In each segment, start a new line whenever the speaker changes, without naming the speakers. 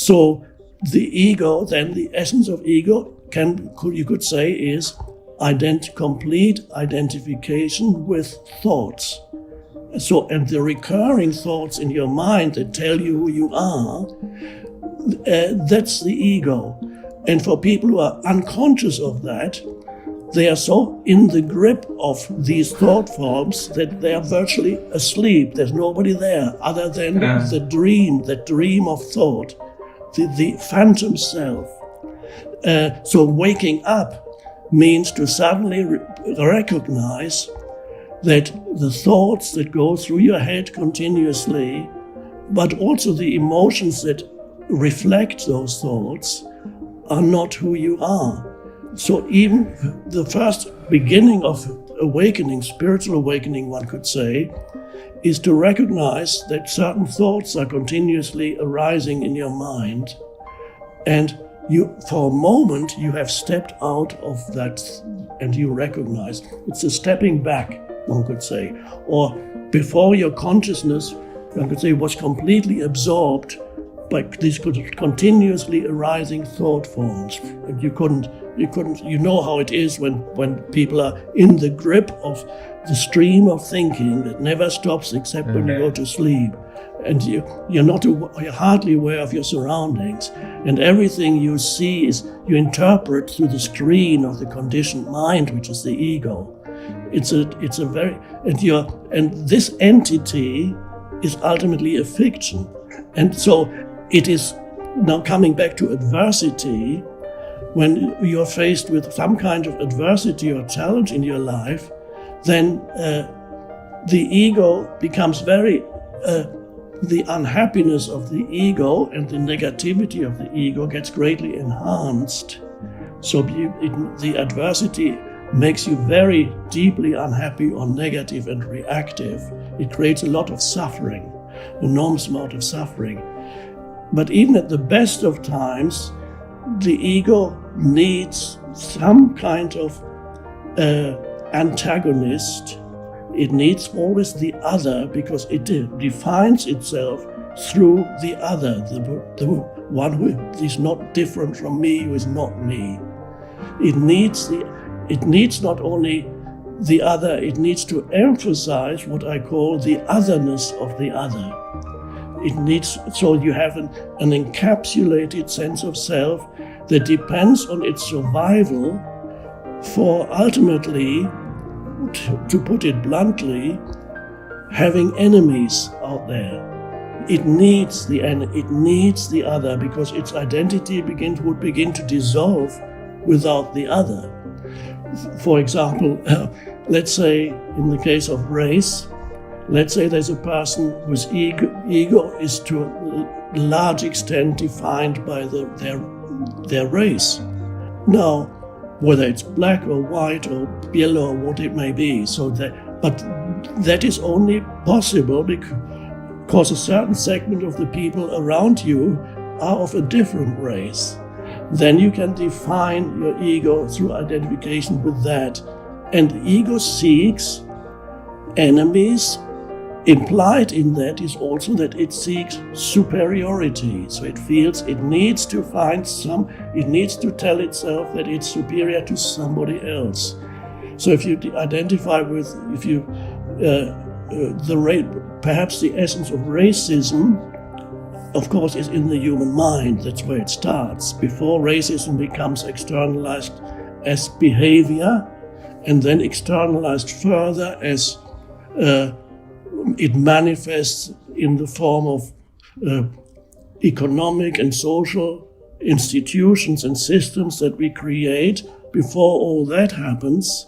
So the ego, then the essence of ego, you could say, is complete identification with thoughts. So, and the recurring thoughts in your mind that tell you who you are, that's the ego. And for people who are unconscious of that, they are so in the grip of these thought forms that they are virtually asleep. There's nobody there other than the dream of thought, the phantom self. So waking up means to suddenly recognize that the thoughts that go through your head continuously, but also the emotions that reflect those thoughts, are not who you are. So even the first beginning of awakening, spiritual awakening, one could say, is to recognize that certain thoughts are continuously arising in your mind, and you, for a moment, you have stepped out of that and you recognize. It's a stepping back, one could say. Or before your consciousness, one could say, was completely absorbed by these continuously arising thought forms. And you know how it is when people are in the grip of the stream of thinking that never stops except when you go to sleep. And you're hardly aware of your surroundings, and everything you see is you interpret through the screen of the conditioned mind, which is the ego. It's a very and this entity is ultimately a fiction, and so it is now coming back to adversity. When you're faced with some kind of adversity or challenge in your life, then the ego becomes very. The unhappiness of the ego and the negativity of the ego gets greatly enhanced. So the adversity makes you very deeply unhappy or negative and reactive. It creates a lot of suffering, enormous amount of suffering. But even at the best of times, the ego needs some kind of antagonist. It needs always the other, because it defines itself through the other, the one who is not different from me, who is not me. It needs not only the other, it needs to emphasize what I call the otherness of the other. So you have an encapsulated sense of self that depends on its survival for ultimately, to put it bluntly, having enemies out there. It needs the other, because its identity would begin to dissolve without the other. For example, let's say in the case of race, let's say there's a person whose ego is to a large extent defined by their race. Now, whether it's black or white or yellow or what it may be. But that is only possible because a certain segment of the people around you are of a different race. Then you can define your ego through identification with that. And the ego seeks enemies. Implied in that is also that it seeks superiority. So it feels it needs to it needs to tell itself that it's superior to somebody else. So if you identify with, perhaps the essence of racism, of course, is in the human mind. That's where it starts. Before racism becomes externalized as behavior, and then externalized further as it manifests in the form of economic and social institutions and systems that we create. Before all that happens,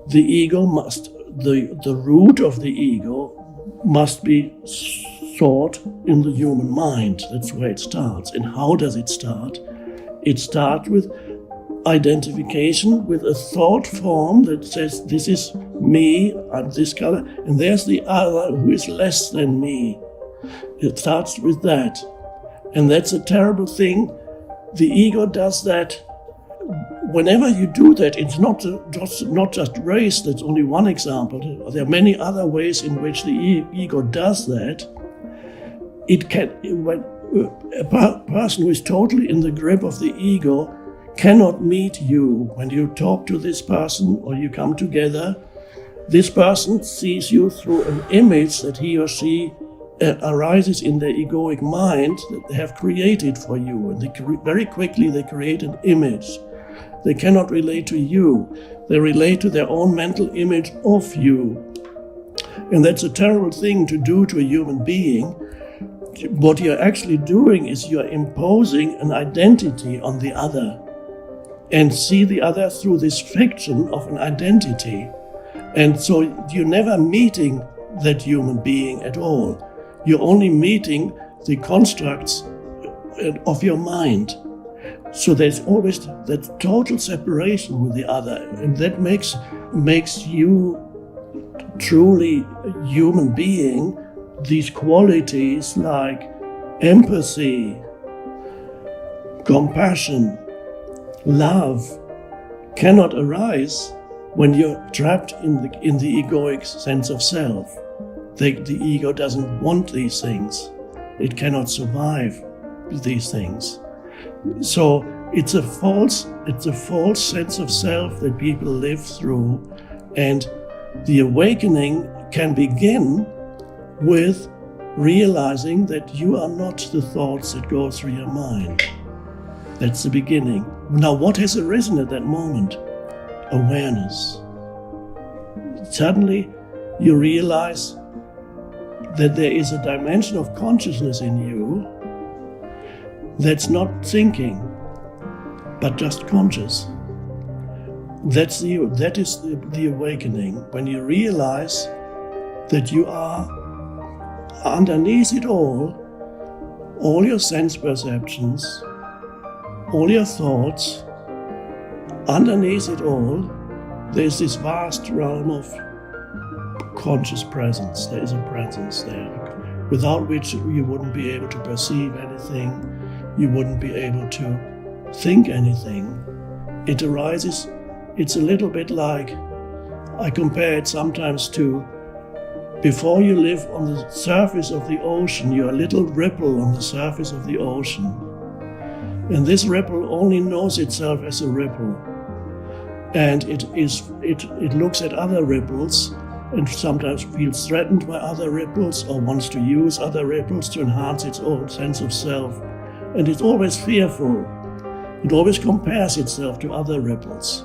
the ego the root of the ego must be sought in the human mind. That's where it starts. And how does it start? It starts with identification with a thought form that says, this is me, I'm this color, and there's the other who is less than me. It starts with that. And that's a terrible thing. The ego does that. Whenever you do that, it's not just race, that's only one example. There are many other ways in which the ego does that. A person who is totally in the grip of the ego cannot meet you. When you talk to this person or you come together, this person sees you through an image that he or she arises in their egoic mind that they have created for you. And very quickly they create an image. They cannot relate to you. They relate to their own mental image of you. And that's a terrible thing to do to a human being. What you're actually doing is you're imposing an identity on the other and see the other through this fiction of an identity. And so you're never meeting that human being at all. You're only meeting the constructs of your mind. So there's always that total separation with the other, and that makes you truly a human being. These qualities like empathy, compassion, love cannot arise when you're trapped in the egoic sense of self. The ego doesn't want these things. It cannot survive these things. So it's a false sense of self that people live through, and the awakening can begin with realizing that you are not the thoughts that go through your mind. That's the beginning. Now, what has arisen at that moment? Awareness. Suddenly, you realize that there is a dimension of consciousness in you that's not thinking, but just conscious. That is the awakening, when you realize that you are underneath it all your sense perceptions, all your thoughts, underneath it all, there's this vast realm of conscious presence. There is a presence there, without which you wouldn't be able to perceive anything, you wouldn't be able to think anything. It arises, it's a little bit like, I compare it sometimes to, before you live on the surface of the ocean, you're a little ripple on the surface of the ocean. And this ripple only knows itself as a ripple. And it looks at other ripples and sometimes feels threatened by other ripples or wants to use other ripples to enhance its own sense of self. And it's always fearful. It always compares itself to other ripples.